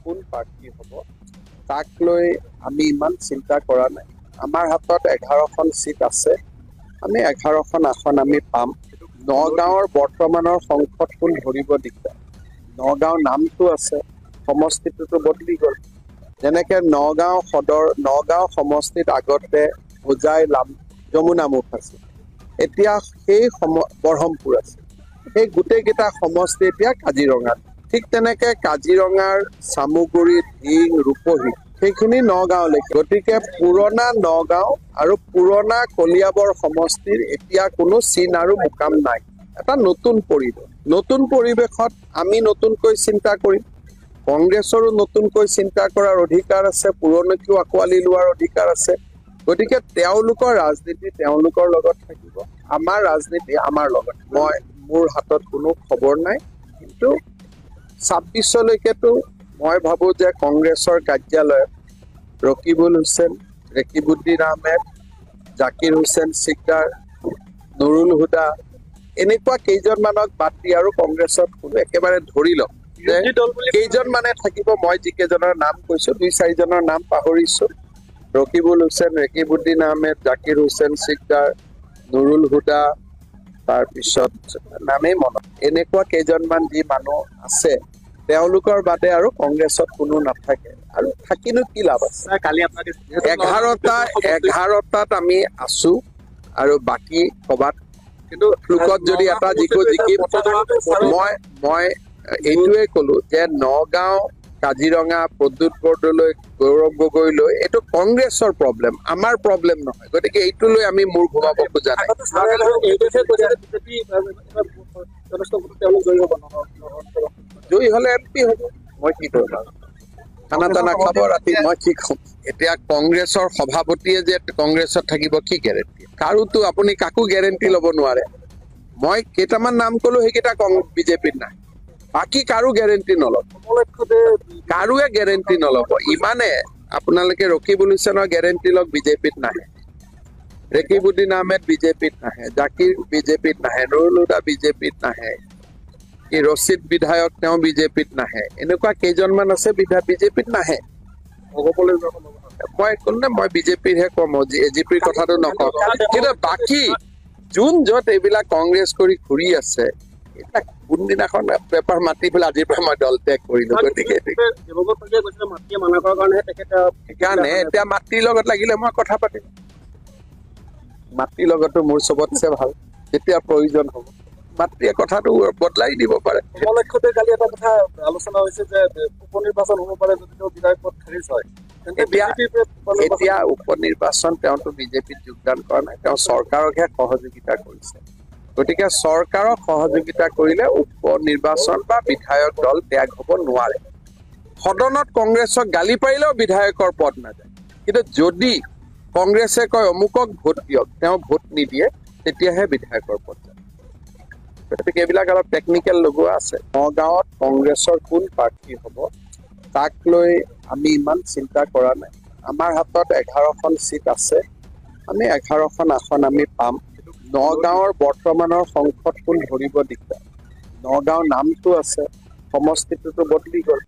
কোন প্ৰাৰ্থী হ'ব তাক লৈ আমি ইমান চিন্তা কৰা নাই। আমাৰ হাতত 11খন চিট আছে, আমি 11খন আসন আমি পাম। নগাঁৱৰ বৰ্তমানৰ সংসদ কোন ধৰিব দিগদাৰ। নগাঁও নামটো আছে, সমষ্টিটোতো বদলি গ'ল। যেনেকে নগাঁও সদৰ, নগাঁও সমষ্টিত আগতে হোজাই যমুনামুখ আছিল, এতিয়া সেই বৰহমপুৰ আছে। সেই গোটেইকেইটা সমষ্টি এতিয়া কাজিৰঙাত। ঠিক তেনেকে কাজিৰঙাৰ চামুগুৰি, ঢিং, ৰূপহী সেইখিনি নগাঁওলৈকে। গতিকে পুৰণা নগাঁও আৰু পুৰণা কলিয়াবৰ সমষ্টিৰ এতিয়া কোনো চিন আৰু মুকাম নাই। এটা নতুন পৰিৱেশ, নতুন পৰিৱেশত আমি নতুনকৈ চিন্তা কৰিম। কংগ্ৰেছৰো নতুনকৈ চিন্তা কৰাৰ অধিকাৰ আছে, পুৰণিকো আঁকোৱালি লোৱাৰ অধিকাৰ আছে। গতিকে তেওঁলোকৰ ৰাজনীতি তেওঁলোকৰ লগত থাকিব, আমাৰ ৰাজনীতি আমাৰ লগত। মোৰ হাতত কোনো খবৰ নাই, কিন্তু 26লৈকেতো মই ভাবো যে কংগ্ৰেছৰ কাৰ্যালয়ত ৰকিবুল হুছেইন, ৰেকিবুদ্দিন আহমেদ, জাকিৰ হুছেইন চিকদাৰ, নুৰুল হুদা এনেকুৱা কেইজনমানক বাদ দি আৰু কংগ্ৰেছত কোনো একেবাৰে ধৰি লওক যে কেইজন মানে থাকিব। মই যিকেইজনৰ নাম কৈছো 2-4জনৰ নাম পাহৰিছো। ৰকিবুল হুছেইন, ৰেকিবুদ্দিন আহমেদ, জাকিৰ হুছেইন চিকদাৰ, নুৰুল হুদা, তাৰপিছত নামেই মনত, এনেকুৱা কেইজনমান যি মানুহ আছে তেওঁলোকৰ বাদে আৰু কংগ্ৰেছত কোনো নাথাকে। আৰু থাকিনো কি লাভ আছে? 11টাত আমি আছো আৰু বাকী ক'বাত কিন্তু লোকত যদি এটা জিকিম। মই এইটোৱে কলো যে নগাঁও, কাজিৰঙা, প্ৰদ্যুৎ বৰদলৈ, গৌৰৱ গগৈলৈ এইটো কংগ্ৰেছৰ প্ৰব্লেম, আমাৰ প্ৰব্লেম নহয়। গতিকে এইটো লৈ আমি মূৰ ঘূৰাব খোজা নাই। জয়ী হলে MP হ'ব, মই কি কৰিম আৰু? খানা টানা খাব ৰাতি, মই কি কম? এতিয়া কংগ্ৰেছৰ সভাপতিয়ে যে কংগ্ৰেছত থাকিব কি গেৰেণ্টি? কাৰোতো আপুনি কাকো গেৰেণ্টি ল'ব নোৱাৰে। মই কেইটামান নাম কলো, সেইকেইটা বিজেপিত নাই, বাকী কাৰো গেৰেণ্টি নলব, কাৰোৱে গেৰেণ্টি নলব। ইমানে আপোনালোকে ৰকিবুল হুছেইনৰ গেৰেণ্টি লওক, বিজেপিত নাহে। ৰেকিবুদ্দিন আহমেদ বিজেপিত নাহে, জাকিৰ বিজেপিত নাহে, নুৰুল হুদা বিজেপিত নাহে, ৰচিদ বিধায়ক তেওঁ বিজেপিত নাহে। এনেকুৱা কেইজনমান আছে বিজেপিত নাহে। মই কলো নে, মই বিজেপিৰহে কম, এজিপিৰ কথাটো নকওঁ। কিন্তু বাকী যোন য'ত এইবিলাক কংগ্ৰেছ কৰি ঘূৰি আছে, এইবিলাক কোনদিনাখন পেপাৰ মাতি পেলাই আজিৰ পৰা মই দল ত্যাগ কৰিলো। গতিকে সেইকাৰণে এতিয়া মাতৃৰ লগত লাগিলে মই কথা পাতিম। মাতৃৰ লগতো মোৰ চবতছে ভাল, যেতিয়া প্ৰয়োজন হ'ব মাতৃয়ে কথাটো বদলাই দিব পাৰে। উপলক্ষতে কালি এটা কথা আলোচনা হৈছে যে উপনিৰ্বাচন হ'ব পাৰে যদি তেওঁ বিধায়ক পদ খাৰিজ হয়। এতিয়া উপনিৰ্বাচন তেওঁতো বিজেপিত যোগদান কৰা নাই, তেওঁ চৰকাৰকহে সহযোগিতা কৰিছে। গতিকে চৰকাৰক সহযোগিতা কৰিলে উপনিৰ্বাচন বা বিধায়ক দল ত্যাগ হ'ব নোৱাৰে। সদনত কংগ্ৰেছক গালি পাৰিলেও বিধায়কৰ পদ নাযায়। কিন্তু যদি কংগ্ৰেছে কয় অমুকক ভোট দিয়ক, তেওঁ ভোট নিদিয়ে, তেতিয়াহে বিধায়কৰ পদ যায়। গতিকে এইবিলাক অলপ টেকনিকেল লগোৱা আছে। নগাঁৱত কংগ্ৰেছৰ কোন প্ৰাৰ্থী হ'ব তাক লৈ আমি ইমান চিন্তা কৰা নাই। আমাৰ হাতত 11খন চিট আছে, আমি 11খন আসন আমি পাম। নগাঁৱৰ বৰ্তমানৰ সংসদ কোন ধৰিব দিগদাৰ। নগাঁও নামটো আছে, সমষ্টিটোতো বদলি গ'ল।